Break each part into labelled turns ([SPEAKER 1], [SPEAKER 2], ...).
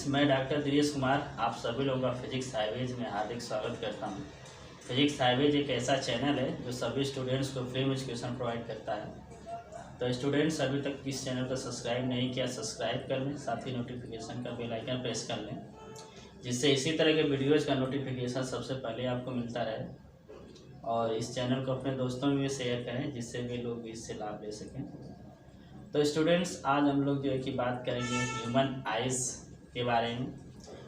[SPEAKER 1] मैं डॉक्टर दिनेश कुमार आप सभी लोगों का फिजिक्स हाईवेज में हार्दिक स्वागत करता हूं। फिजिक्स हाईवेज एक ऐसा चैनल है जो सभी स्टूडेंट्स को फ्री में एजुकेशन प्रोवाइड करता है। तो स्टूडेंट्स अभी तक इस चैनल को सब्सक्राइब नहीं किया, सब्सक्राइब कर लें, साथ ही नोटिफिकेशन का बेल आइकन प्रेस कर लें, जिससे इसी तरह के वीडियोज़ का नोटिफिकेशन सबसे पहले आपको मिलता रहे। और इस चैनल को अपने दोस्तों में भी शेयर करें, जिससे वे लोग भी इससे लाभ ले सकें। तो स्टूडेंट्स, आज हम लोग जो है कि बात करेंगे ह्यूमन आइज़ के बारे में।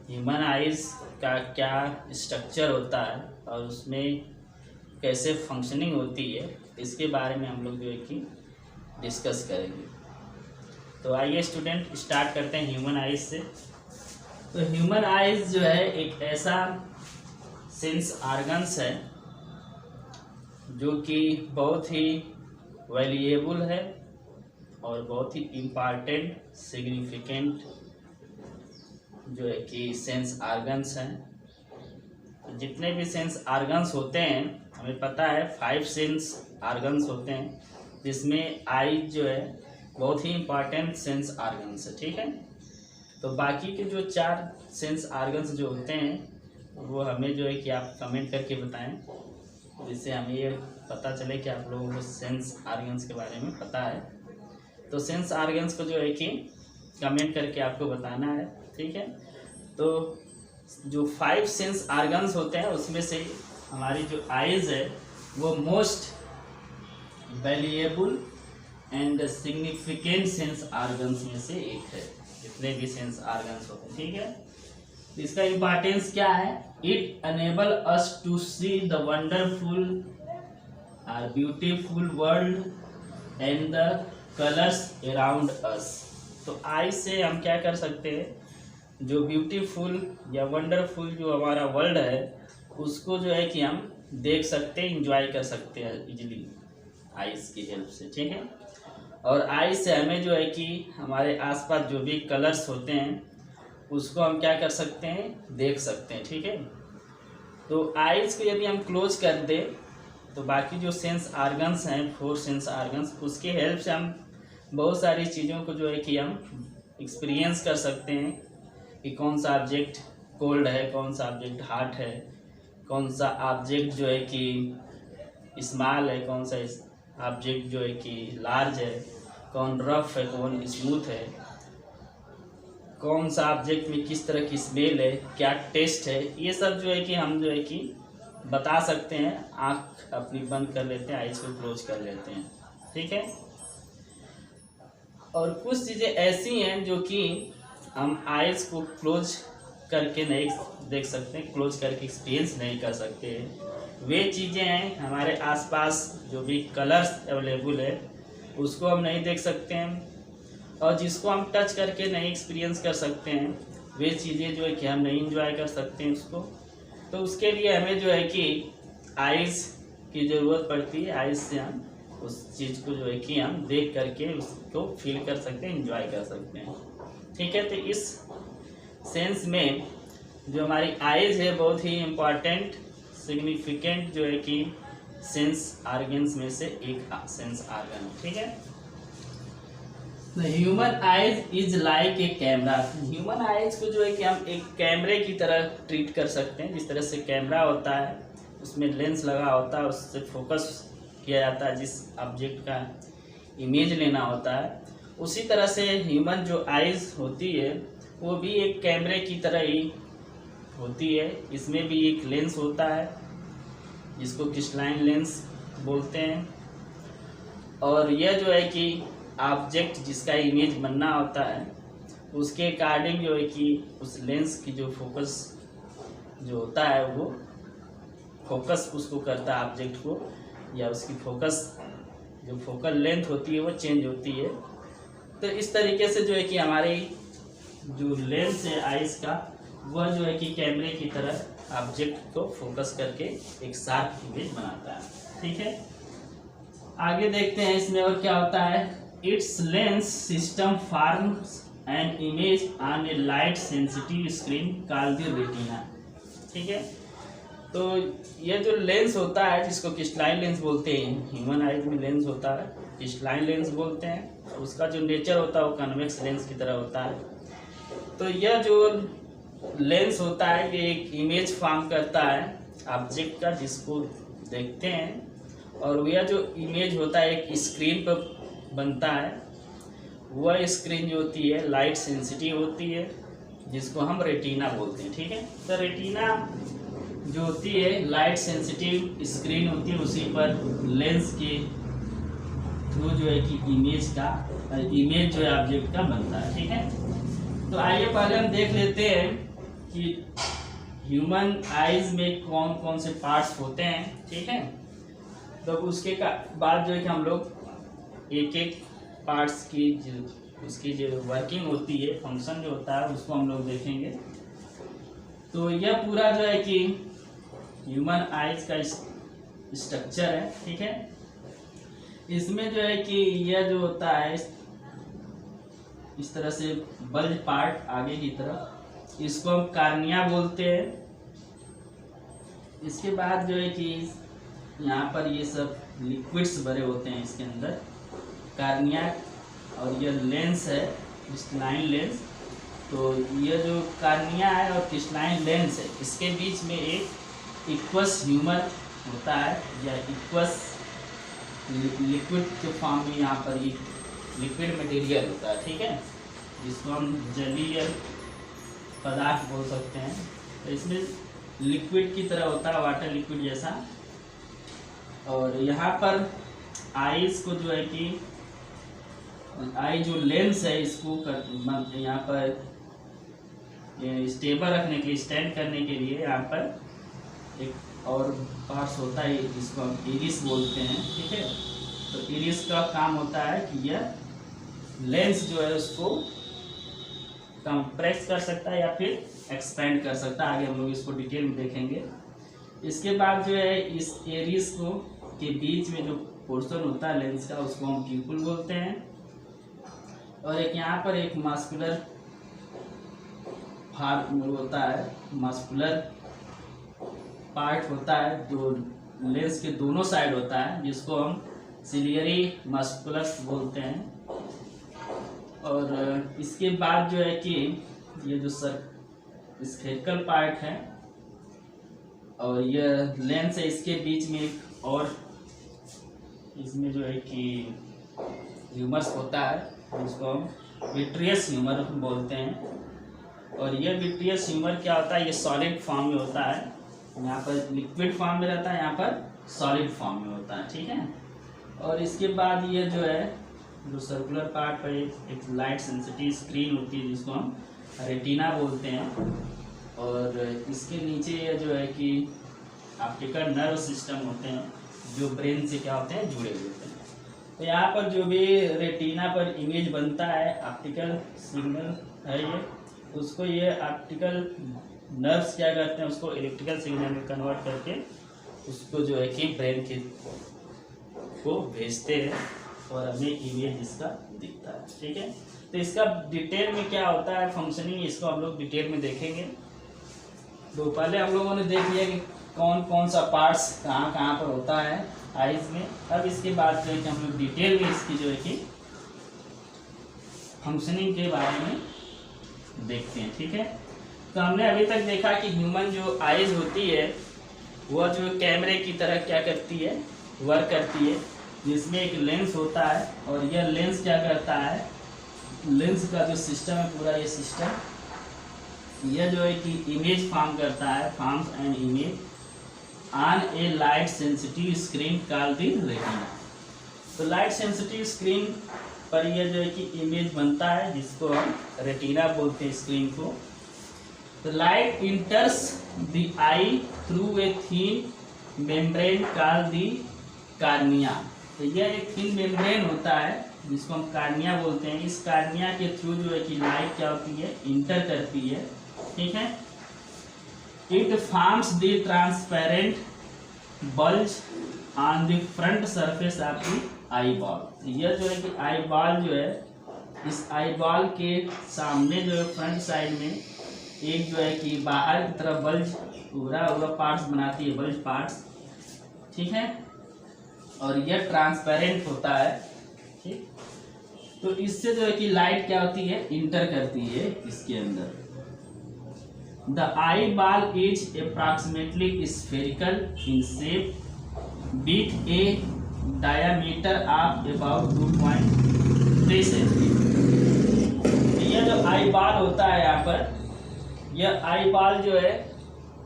[SPEAKER 1] ह्यूमन आइज़ का क्या स्ट्रक्चर होता है और उसमें कैसे फंक्शनिंग होती है, इसके बारे में हम लोग जो है कि डिस्कस करेंगे। तो आइए स्टूडेंट स्टार्ट करते हैं ह्यूमन आइज़ से। तो ह्यूमन आइज़ जो है एक ऐसा सेंस ऑर्गन्स है जो कि बहुत ही वैल्यूएबल है और बहुत ही इम्पॉर्टेंट सिग्निफिकेंट जो है कि सेंस ऑर्गन्स हैं। जितने भी सेंस ऑर्गन्स होते हैं, हमें पता है 5 सेंस ऑर्गन्स होते हैं, जिसमें आई जो है बहुत ही इम्पॉर्टेंट सेंस ऑर्गन्स है, ठीक है। तो बाकी के जो 4 सेंस ऑर्गन्स जो होते हैं वो हमें जो है कि आप कमेंट करके बताएं, जिससे हमें ये पता चले कि आप लोगों को सेंस ऑर्गन्स के बारे में पता है। तो सेंस ऑर्गन्स को जो है कि कमेंट करके आपको बताना है, ठीक है। तो जो 5 सेंस ऑर्गन्स होते हैं उसमें से हमारी जो आइज़ है वो most valuable and significant sense organs में से एक है, जितने भी सेंस ऑर्गन्स होते हैं, ठीक है। तो इसका इम्पोर्टेंस क्या है? It enable us to see the wonderful और beautiful world and the colours around us. तो आई से हम क्या कर सकते हैं, जो ब्यूटीफुल या वंडरफुल जो हमारा वर्ल्ड है उसको जो है कि हम देख सकते हैं, इंजॉय कर सकते हैं इजीली आइज़ की हेल्प से, ठीक है। और आई से हमें जो है कि हमारे आसपास जो भी कलर्स होते हैं उसको हम क्या कर सकते हैं, देख सकते हैं, ठीक है। तो आइज़ को यदि हम क्लोज कर दें तो बाकी जो सेंस ऑर्गन्स हैं 4 सेंस ऑर्गन्स, उसके हेल्प से हम बहुत सारी चीज़ों को जो है कि हम एक्सपीरियंस कर सकते हैं कि कौन सा ऑब्जेक्ट कोल्ड है, कौन सा ऑब्जेक्ट हॉट है, कौन सा ऑब्जेक्ट जो है कि स्मॉल है, कौन सा ऑब्जेक्ट जो है कि लार्ज है, कौन रफ है, कौन स्मूथ है, कौन सा ऑब्जेक्ट में किस तरह की स्मेल है, क्या टेस्ट है, ये सब जो है कि हम जो है कि बता सकते हैं। आँख अपनी बंद कर लेते हैं, आइज़ को क्लोज कर लेते हैं, ठीक है। और कुछ चीज़ें ऐसी हैं जो कि हम आइज़ को क्लोज करके नहीं देख सकते, क्लोज करके एक्सपीरियंस नहीं कर सकते। वे चीज़ें हैं हमारे आसपास जो भी कलर्स अवेलेबल है उसको हम नहीं देख सकते हैं, और जिसको हम टच करके नहीं एक्सपीरियंस कर सकते हैं वे चीज़ें जो है कि हम नहीं इंजॉय कर सकते हैं उसको। तो उसके लिए हमें जो है कि आइज़ की ज़रूरत पड़ती है। आइज़ से हम उस चीज़ को जो है कि हम देख करके उसको फील कर सकते हैं, एंजॉय कर सकते हैं, ठीक है। तो इस सेंस में जो हमारी आइज़ है बहुत ही इम्पॉर्टेंट सिग्निफिकेंट जो है कि सेंस ऑर्गन्स में से एक सेंस ऑर्गन है, ठीक है। तो human eyes is like a camera. Human eyes को जो है कि हम एक कैमरे की तरह ट्रीट कर सकते हैं। जिस तरह से कैमरा होता है उसमें लेंस लगा होता है, उससे फोकस किया जाता है जिस ऑब्जेक्ट का इमेज लेना होता है, उसी तरह से ह्यूमन जो आइज़ होती है वो भी एक कैमरे की तरह ही होती है। इसमें भी एक लेंस होता है जिसको क्रिस्टलाइन लेंस बोलते हैं, और यह जो है कि ऑब्जेक्ट जिसका इमेज बनना होता है उसके अकॉर्डिंग जो है कि उस लेंस की जो फोकस जो होता है वो फोकस उसको करता है ऑब्जेक्ट को, या उसकी फोकस जो फोकल लेंथ होती है वो चेंज होती है। तो इस तरीके से जो है कि हमारी जो लेंस है आइज़ का वह जो है कि कैमरे की तरह ऑब्जेक्ट को फोकस करके एक शार्प इमेज बनाता है, ठीक है। आगे देखते हैं इसमें और क्या होता है। It's lens system forms an image on A light sensitive screen called the retina, ठीक है। तो ये जो लेंस होता है जिसको क्रिस्टलाइन लेंस बोलते हैं, ह्यूमन आइज में लेंस होता है क्रिस्टलाइन लेंस बोलते हैं, उसका जो नेचर होता है वो कन्वेक्स लेंस की तरह होता है। तो यह जो लेंस होता है ये एक इमेज फॉर्म करता है ऑब्जेक्ट का जिसको देखते हैं, और यह जो इमेज होता है एक स्क्रीन पर बनता है। वह स्क्रीन जो होती है लाइट सेंसिटिव होती है जिसको हम रेटिना बोलते हैं। ठीक है, तो रेटिना जो होती है लाइट सेंसिटिव स्क्रीन होती है, उसी पर लेंस के थ्रू जो है कि इमेज जो है ऑब्जेक्ट का बनता है। ठीक है, तो आइए पहले हम देख लेते हैं कि ह्यूमन आइज में कौन कौन से पार्ट्स होते हैं। ठीक है, तो उसके बाद जो है कि हम लोग एक एक पार्ट्स की उसकी जो वर्किंग होती है, फंक्शन जो होता है उसको हम लोग देखेंगे। तो यह पूरा जो है कि ह्यूमन आइज का स्ट्रक्चर है। ठीक है, इसमें जो है कि यह जो होता है इस तरह से बल्ज पार्ट आगे की तरफ, इसको हम कार्निया बोलते हैं। इसके बाद जो है कि यहाँ पर ये सब लिक्विड्स भरे होते हैं इसके अंदर, कार्निया, और यह लेंस है क्रिस्टलाइन लेंस। तो यह जो कार्निया है और क्रिस्टलाइन लेंस है इसके बीच में एक इक्वस ह्यूमर होता है या इक्वस लिक्विड के फॉर्म में यहाँ पर ये लिक्विड मटेरियल होता है। ठीक है, जिसको हम जलीय पदार्थ बोल सकते हैं। तो इसमें लिक्विड की तरह होता है, वाटर लिक्विड जैसा। और यहाँ पर आईज को जो है कि आई जो लेंस है इसको यहाँ पर स्टेबल रखने के लिए, स्टैंड करने के लिए यहाँ पर एक और पार्ट्स होता है जिसको हम इरिस बोलते हैं। ठीक है, तो इरिस का काम होता है कि यह लेंस जो है उसको कंप्रेस कर सकता है या फिर एक्सपेंड कर सकता है। आगे हम लोग इसको डिटेल में देखेंगे। इसके बाद जो है इस इरिस को के बीच में जो पोर्शन होता है लेंस का उसको हम प्यूपिल बोलते हैं। और एक यहाँ पर एक मस्कुलर फार्म होता है, मस्कुलर पार्ट होता है जो लेंस के दोनों साइड होता है, जिसको हम सिलियरी मस्कुलस बोलते हैं। और इसके बाद जो है कि ये जो स्फेरिकल पार्ट है और यह लेंस है, इसके बीच में एक और इसमें जो है कि ह्यूमर्स होता है जिसको हम विट्रियस ह्यूमर बोलते हैं। और यह विट्रियस ह्यूमर क्या होता है, ये सॉलिड फॉर्म में होता है। यहाँ पर लिक्विड फॉर्म में रहता है, यहाँ पर सॉलिड फॉर्म में होता है। ठीक है, और इसके बाद ये जो है जो सर्कुलर पार्ट पर एक लाइट सेंसिटिव स्क्रीन होती है जिसको हम रेटिना बोलते हैं। और इसके नीचे ये जो है कि ऑप्टिकल नर्व सिस्टम होते हैं जो ब्रेन से क्या होते हैं, जुड़े हुए होते हैं। तो यहाँ पर जो भी रेटिना पर इमेज बनता है, ऑप्टिकल सिग्नल है ये, उसको ये ऑप्टिकल नर्व्स क्या करते हैं, उसको इलेक्ट्रिकल सिग्नल में कन्वर्ट करके उसको जो है कि ब्रेन के को भेजते हैं और हमें इमेज इसका दिखता है। ठीक है, तो इसका डिटेल में क्या होता है फंक्शनिंग, इसको हम लोग डिटेल में देखेंगे। तो पहले हम लोगों ने देख लिया कि कौन कौन सा पार्ट्स कहाँ कहाँ पर होता है आइज में। अब इसके बाद जो है कि हम लोग डिटेल में इसकी जो है कि फंक्शनिंग के बारे में देखते हैं। ठीक है, तो हमने अभी तक देखा कि ह्यूमन जो आइज होती है वह जो कैमरे की तरह क्या करती है, वर्क करती है, जिसमें एक लेंस होता है। और यह लेंस क्या करता है, लेंस का जो सिस्टम है पूरा, ये सिस्टम यह जो है कि इमेज फॉर्म करता है, forms and image on A light sensitive screen called the retina. तो लाइट सेंसिटिव स्क्रीन पर यह जो है कि इमेज बनता है जिसको हम रेटिना बोलते हैं स्क्रीन को। तो light इंटर्स the I through a thin membrane called the cornea. तो यह एक थिन मेम्ब्रेन होता है जिसको हम कार्निया बोलते हैं। इस कार्निया के थ्रू जो है कि लाइट क्या होती है, इंटर करती है। ठीक है, it forms the transparent bulge on the front surface of the eye ball. यह जो है कि आई बॉल जो है, इस आई बॉल के सामने जो है फ्रंट साइड में एक जो है कि बाहर की तरफ बल्ज उभरा हुआ पार्ट्स बनाती है, बल्ज पार्ट्स। ठीक है, और यह ट्रांसपेरेंट होता है। ठीक, तो इससे जो है कि लाइट क्या होती है, इंटर करती है इसके अंदर। The eye ball is approximately spherical in shape with A diameter of about 2.3 centimetre. यह जो आई बॉल होता है यहाँ पर, यह आई बॉल जो है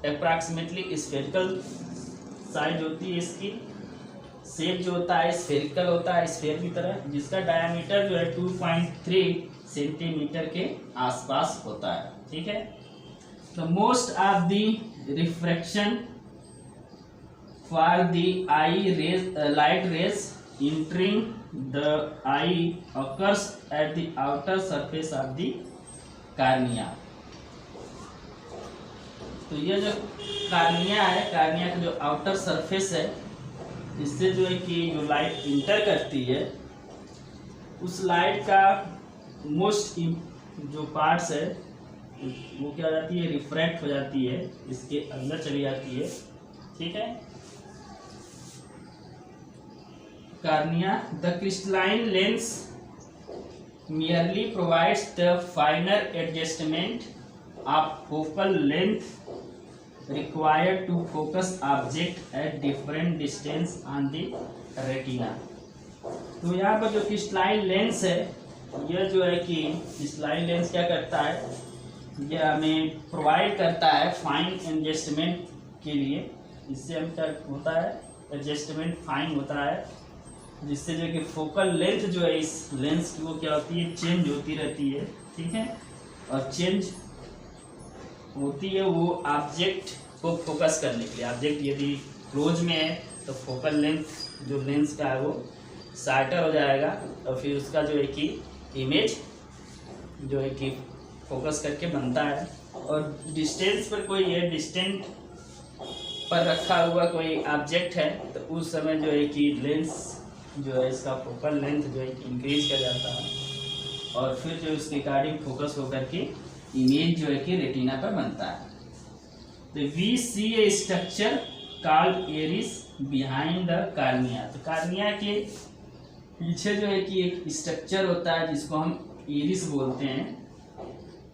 [SPEAKER 1] अप्रॉक्सीमेटली स्फेरिकल साइज होती है, इसकी शेप जो होता है स्फेरिकल होता है, स्फेयर की तरह, जिसका डायमीटर जो है 2.3 सेंटीमीटर के आसपास होता है। ठीक है। The most of the refraction for the eye rays, light rays entering the eye occurs at the outer surface of the cornea. तो ये जो कार्निया है, कार्निया का जो आउटर सरफेस है, इससे जो है कि जो लाइट इंटर करती है, उस लाइट का मोस्ट जो पार्ट्स है वो क्या हो जाती है, रिफ्रैक्ट हो जाती है, इसके अंदर चली जाती है। ठीक है। Cornea, the crystalline lens merely provides the finer adjustment of focal length required to focus object at different distance on the retina। तो यहाँ पर जो क्रिस्टलाइन लेंस है, यह जो है कि क्रिस्टलाइन लेंस क्या करता है, यह हमें प्रोवाइड करता है फाइन एडजस्टमेंट के लिए। इससे हम क्या होता है, एडजस्टमेंट फाइन होता है, जिससे जो कि फोकल लेंथ जो है इस लेंस की वो क्या होती है, चेंज होती रहती है। ठीक है। और चेंज होती है वो ऑब्जेक्ट को फोकस करने के लिए। ऑब्जेक्ट यदि क्लोज में है तो फोकल लेंथ जो लेंस का है वो शार्टर हो जाएगा, और फिर उसका जो है कि इमेज जो है कि फोकस करके बनता है। और डिस्टेंस पर कोई है, डिस्टेंट पर रखा हुआ कोई ऑब्जेक्ट है, तो उस समय जो है कि लेंस जो है इसका फोकल लेंथ जो है इंक्रीज कर जाता है, और फिर जो उसके अकॉर्डिंग फोकस होकर के इमेज जो है कि रेटिना पर बनता है। तो we see a structure called iris behind the cornea. तो कार्निया के पीछे जो है कि एक स्ट्रक्चर होता है जिसको हम एरिस बोलते हैं।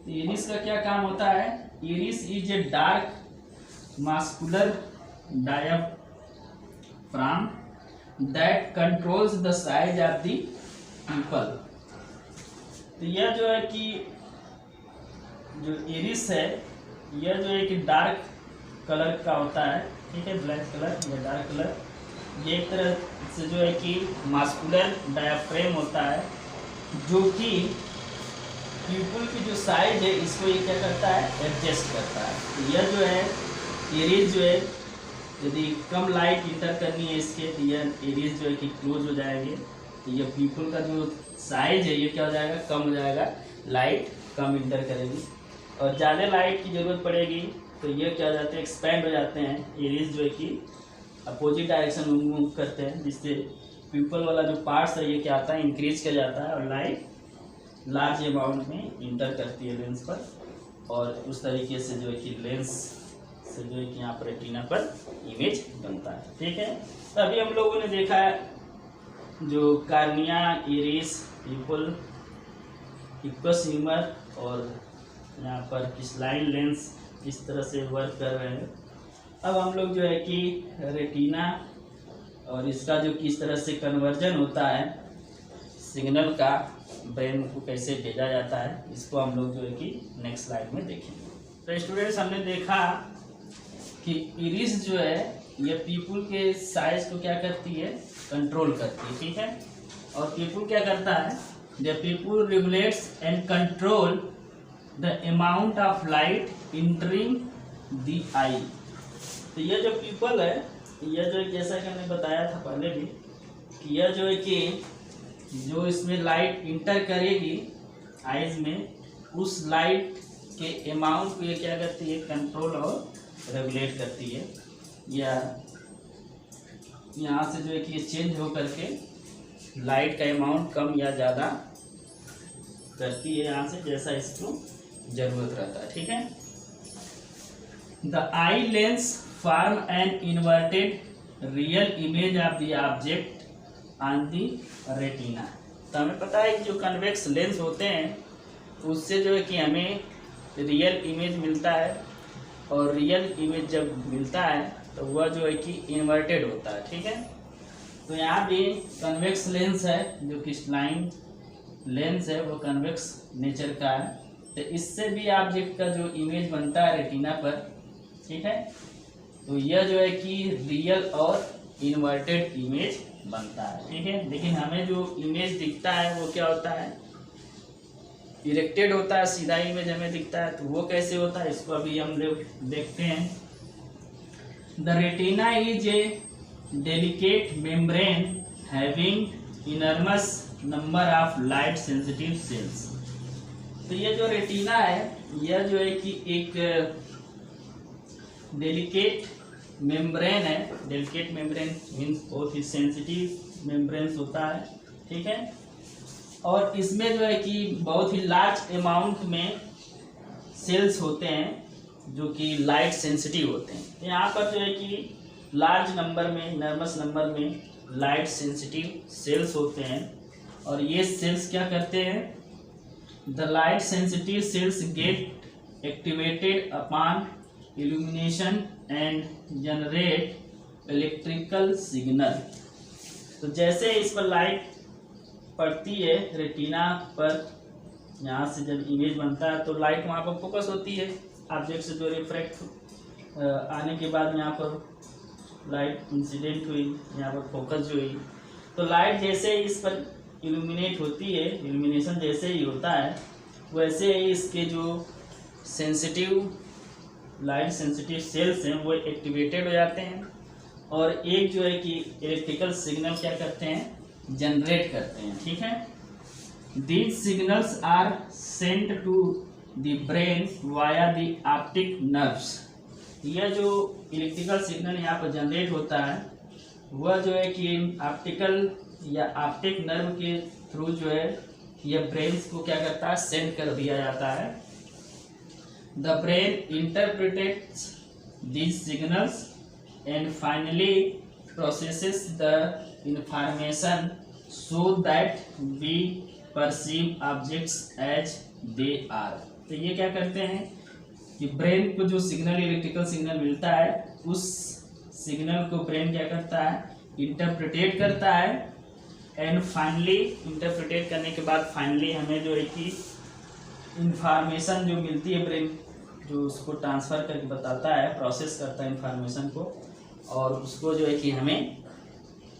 [SPEAKER 1] तो एरिस का क्या काम होता है, iris is a dark muscular diaphragm that controls the size of the pupil। तो यह जो है कि जो इरिस है, यह जो है कि डार्क कलर का होता है। ठीक है, ब्लैक कलर या डार्क कलर, ये एक तरह से जो है कि मास्कुलर डायाफ्रेम होता है, जो कि प्यूपिल की जो साइज है इसको ये क्या करता है, एडजस्ट करता है। तो यह जो है इरिस जो है, यदि कम लाइट इंटर करनी है इसके, तो यह एरिस जो है कि क्लोज हो जाएंगे। तो यह पीपल का जो साइज है ये क्या हो जाएगा, कम हो जाएगा, लाइट कम इंटर करेगी। और ज़्यादा लाइट की ज़रूरत पड़ेगी तो ये क्या हो जाते हैं, एक्सपेंड हो जाते हैं। एरिस जो है कि अपोजिट डायरेक्शन में मूव करते हैं, जिससे पीपल वाला जो पार्ट्स है ये क्या आता है, इंक्रीज कर जाता है, और लाइट लार्ज अमाउंट में इंटर करती है लेंस पर, और उस तरीके से जो है कि लेंस से जो है कि यहाँ पर रेटिना पर इमेज बनता है। ठीक है। तो अभी हम लोगों ने देखा है जो कार्निया, इरिस, पीपल, हिप्पस ह्यूमर और यहाँ पर क्रिस्टलाइन लेंस इस तरह से वर्क कर रहे हैं। अब हम लोग जो है कि रेटिना और इसका जो किस तरह से कन्वर्जन होता है सिग्नल का ब्रेन को कैसे भेजा जाता है, इसको हम लोग जो है कि नेक्स्ट स्लाइड में देखेंगे। तो स्टूडेंट्स, हमने देखा कि इरिस जो है ये पीपल के साइज को क्या करती है, कंट्रोल करती है। ठीक है। और पीपल क्या करता है, the pupil regulates and control the amount of light entering the eye. तो यह जो पीपल है, यह जो जैसा कि हमने बताया था पहले भी, कि यह जो है कि जो इसमें लाइट इंटर करेगी आइज में, उस लाइट के अमाउंट को ये क्या करती है, कंट्रोल और रेगुलेट करती है। या यहाँ से जो है कि ये चेंज हो करके लाइट का अमाउंट कम या ज़्यादा करती है, यहाँ से जैसा इसको ज़रूरत रहता है। ठीक है। The eye lens form an inverted real image of the object on the retina. The तो हमें पता है कि जो कन्वेक्स लेंस होते हैं उससे जो है कि हमें रियल इमेज मिलता है, और रियल इमेज जब मिलता है तो वह जो है कि इन्वर्टेड होता है। ठीक है, तो यहाँ भी कन्वेक्स लेंस है, जो क्रिस्टलाइन लेंस है वो कन्वेक्स नेचर का है। तो इससे भी ऑब्जेक्ट का जो इमेज बनता है रेटिना पर, ठीक है, तो यह जो है कि रियल और इन्वर्टेड इमेज बनता है। ठीक है, लेकिन हमें जो इमेज दिखता है वो क्या होता है, इरेक्टेड होता है, सीधा इमेज हमें दिखता है। तो वो कैसे होता है, इसको अभी हम लोग देखते हैं। The retina is a delicate membrane having enormous number of light sensitive cells. तो ये जो रेटिना है यह जो है कि एक डेलिकेट मेम्ब्रेन है। डेलिकेट मेम्ब्रेन मीन्स बहुत ही सेंसिटिव मेम्ब्रेन्स होता है। ठीक है, और इसमें जो है कि बहुत ही लार्ज अमाउंट में सेल्स होते हैं जो कि लाइट सेंसिटिव होते हैं। यहाँ पर जो है कि लार्ज नंबर में, इनर्मस नंबर में लाइट सेंसिटिव सेल्स होते हैं, और ये सेल्स क्या करते हैं, the light sensitive sales gate activated upon illumination and generate electrical signal. तो जैसे इस पर लाइट पड़ती है रेटिना पर, यहाँ से जब इमेज बनता है तो लाइट वहाँ पर फोकस होती है ऑब्जेक्ट से, जो रिफ्रैक्ट आने के बाद यहाँ पर लाइट इंसिडेंट हुई, यहाँ पर फोकस जो हुई, तो लाइट जैसे इस पर इल्यूमिनेट होती है, इल्यूमिनेशन जैसे ही होता है वैसे ही इसके जो सेंसिटिव लाइट सेंसिटिव सेल्स हैं वो एक्टिवेटेड हो जाते हैं, और एक जो है कि इलेक्ट्रिकल सिग्नल क्या करते हैं, जनरेट करते हैं। ठीक है, these signals are sent to the brain via the optic nerves. यह जो इलेक्ट्रिकल सिग्नल यहाँ पर जनरेट होता है वह जो है कि ऑप्टिकल या ऑप्टिक नर्व के थ्रू जो है यह ब्रेन को क्या करता है, सेंड कर दिया जाता है। The brain interprets these signals and finally processes the information so that we perceive objects as they are। तो ये क्या करते हैं कि ब्रेन को जो सिग्नल, इलेक्ट्रिकल सिग्नल मिलता है, उस सिग्नल को ब्रेन क्या करता है, इंटरप्रिटेट करता है, एंड फाइनली इंटरप्रिटेट करने के बाद फाइनली हमें जो है कि इंफॉर्मेशन जो मिलती है, ब्रेन जो उसको ट्रांसफ़र करके बताता है, प्रोसेस करता है इंफॉर्मेशन को, और उसको जो है कि हमें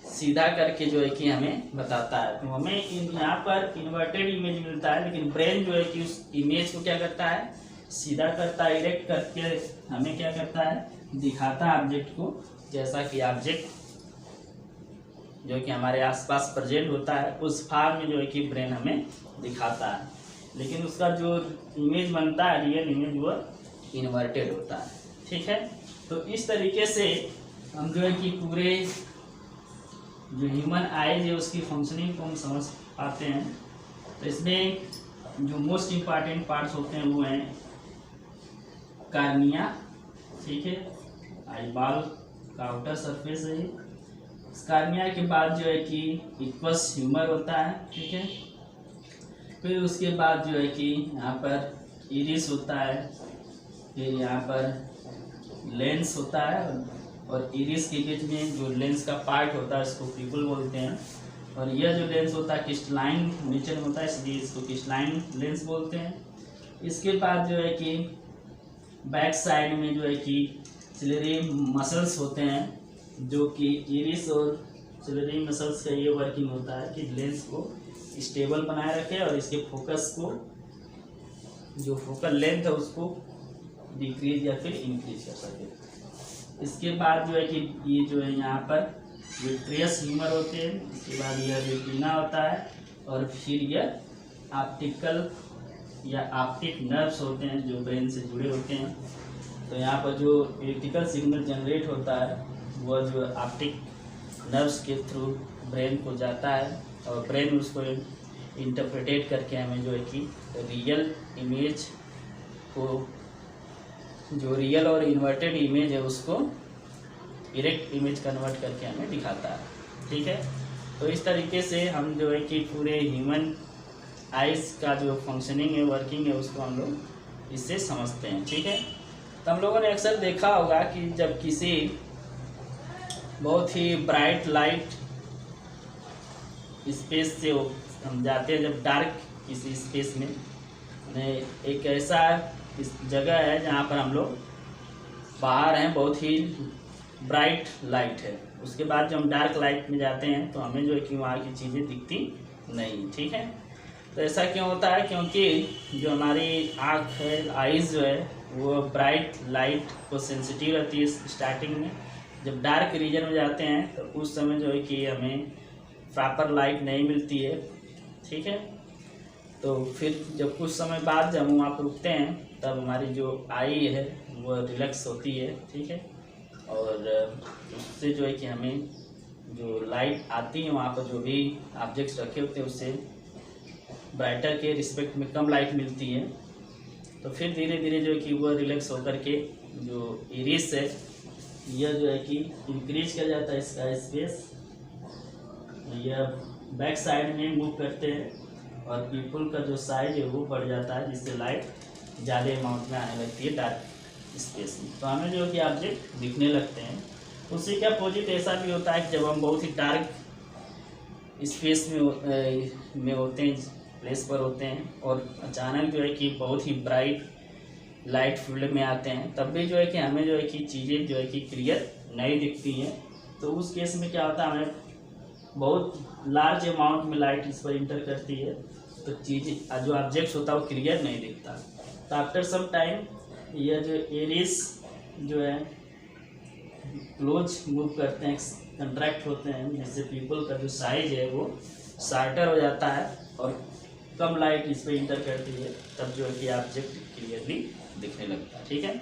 [SPEAKER 1] सीधा करके जो है कि हमें बताता है। तो हमें यहाँ पर इन्वर्टेड इमेज मिलता है, लेकिन ब्रेन जो है कि उस इमेज को क्या करता है, सीधा करता है, इरेक्ट करके हमें क्या करता है, दिखाता है ऑब्जेक्ट को, जैसा कि ऑब्जेक्ट जो कि हमारे आसपास प्रेजेंट होता है उस फॉर्म में जो है कि ब्रेन हमें दिखाता है, लेकिन उसका जो इमेज बनता है, रियल इमेज, वो इन्वर्टेड होता है। ठीक है, तो इस तरीके से हम जो है कि पूरे जो ह्यूमन आइज है उसकी फंक्शनिंग को हम समझ पाते हैं। तो इसमें जो मोस्ट इम्पॉर्टेंट पार्ट्स होते हैं वो हैं कार्निया, ठीक है, आईबॉल का आउटर सरफेस है। इस कार्निया के बाद जो है कि इक्वस ह्यूमर होता है, ठीक है, फिर उसके बाद जो है कि यहाँ पर इरिस होता है, फिर यहाँ पर लेंस होता है, और इरिस के बीच में जो लेंस का पार्ट होता है इसको पीपल बोलते हैं, और यह जो लेंस होता है क्रिस्टलाइन नेचर में होता है, इसलिए इसको क्रिस्टलाइन लेंस बोलते हैं। इसके बाद जो है कि बैक साइड में जो है कि सिलेरी मसल्स होते हैं, जो कि इरिस और सिलेरी मसल्स का ये वर्किंग होता है कि लेंस को स्टेबल बनाए रखे और इसके फोकस को, जो फोकल लेंथ है उसको डिक्रीज या फिर इंक्रीज कर सके। इसके बाद जो है कि ये जो है यहाँ पर विट्रियस ह्यूमर होते हैं, इसके बाद यह रेटिना होता है, और फिर यह ऑप्टिकल या ऑप्टिक नर्व्स होते हैं जो ब्रेन से जुड़े होते हैं। तो यहाँ पर जो इलेक्ट्रिकल सिग्नल जनरेट होता है वह जो ऑप्टिक नर्व्स के थ्रू ब्रेन को जाता है, और ब्रेन उसको इंटरप्रेटेट करके हमें जो है कि रियल इमेज को, जो रियल और इन्वर्टेड इमेज है उसको इरेक्ट इमेज कन्वर्ट करके हमें दिखाता है। ठीक है, तो इस तरीके से हम जो है कि पूरे ह्यूमन आइज़ का जो फंक्शनिंग है, वर्किंग है, उसको हम लोग इससे समझते हैं। ठीक है, तो हम लोगों ने अक्सर देखा होगा कि जब किसी बहुत ही ब्राइट लाइट स्पेस से हम जाते हैं, जब डार्क किसी स्पेस में, एक ऐसा इस जगह है जहाँ पर हम लोग बाहर हैं, बहुत ही ब्राइट लाइट है, उसके बाद जब हम डार्क लाइट में जाते हैं तो हमें जो है कि वहाँ की चीज़ें दिखती नहीं। ठीक है, तो ऐसा क्यों होता है? क्योंकि जो हमारी आँख है, आइज़ जो है, वो ब्राइट लाइट को सेंसिटिव रहती है स्टार्टिंग में। जब डार्क रीजन में जाते हैं तो उस समय जो है कि हमें प्रॉपर लाइट नहीं मिलती है। ठीक है, तो फिर जब कुछ समय बाद जब हम वहाँ पर रुकते हैं तब हमारी जो आई है वो रिलैक्स होती है। ठीक है, और उससे जो है कि हमें जो लाइट आती है वहाँ पर जो भी ऑब्जेक्ट्स रखे होते हैं उससे ब्राइटर के रिस्पेक्ट में कम लाइट मिलती है। तो फिर धीरे धीरे जो है कि वो रिलैक्स होकर के जो इरिस है यह जो है कि इंक्रीज कर जाता है, इसका स्पेस यह बैक साइड में मूव करते हैं और पीपल का जो साइज है वो बढ़ जाता है, जिससे लाइट ज़्यादा अमाउंट में आने लगती है डार्क स्पेस में, तो हमें जो है कि ऑब्जेक्ट दिखने लगते हैं। उसी का अपोजिट ऐसा भी होता है कि जब हम बहुत ही डार्क स्पेस में होते हैं, प्लेस पर होते हैं, और अचानक जो है कि बहुत ही ब्राइट लाइट फील्ड में आते हैं, तब भी जो है कि हमें जो है कि चीज़ें जो है कि क्लियर नहीं दिखती हैं। तो उस केस में क्या होता है, हमें बहुत लार्ज अमाउंट में लाइट इस पर इंटर करती है, तो चीज़ें जो ऑब्जेक्ट्स होता है वो क्लियर नहीं दिखता। तो आफ्टर सम टाइम यह जो एरिस जो है क्लोज मूव करते हैं, कंट्रैक्ट होते हैं, जिससे पीपल का जो साइज है वो शार्टर हो जाता है और कम लाइट इस पर इंटर करती है, तब जो है कि ऑब्जेक्ट क्लियरली दिखने लगता है। ठीक है,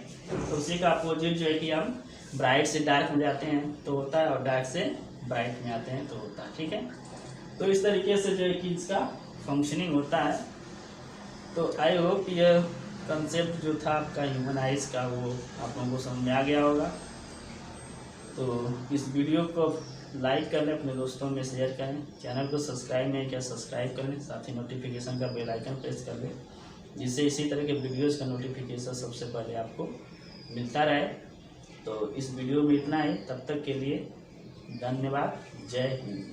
[SPEAKER 1] तो उसी का अपोजिट जो है कि हम ब्राइट से डार्क में जाते हैं तो होता है, और डार्क से ब्राइट में आते हैं तो होता है। ठीक है, तो इस तरीके से जो है कि इसका फंक्शनिंग होता है। तो आई होप यह कंसेप्ट जो था आपका ह्यूमन आइज़ का वो आप लोगों को समझ में आ गया होगा। तो इस वीडियो को लाइक कर लें, अपने दोस्तों में शेयर करें, चैनल को सब्सक्राइब नहीं किया सब्सक्राइब कर लें, साथ ही नोटिफिकेशन का बेल आइकन प्रेस कर लें, जिससे इसी तरह के वीडियोज़ का नोटिफिकेशन सबसे पहले आपको मिलता रहे। तो इस वीडियो में इतना ही, तब तक के लिए धन्यवाद, जय हिंद।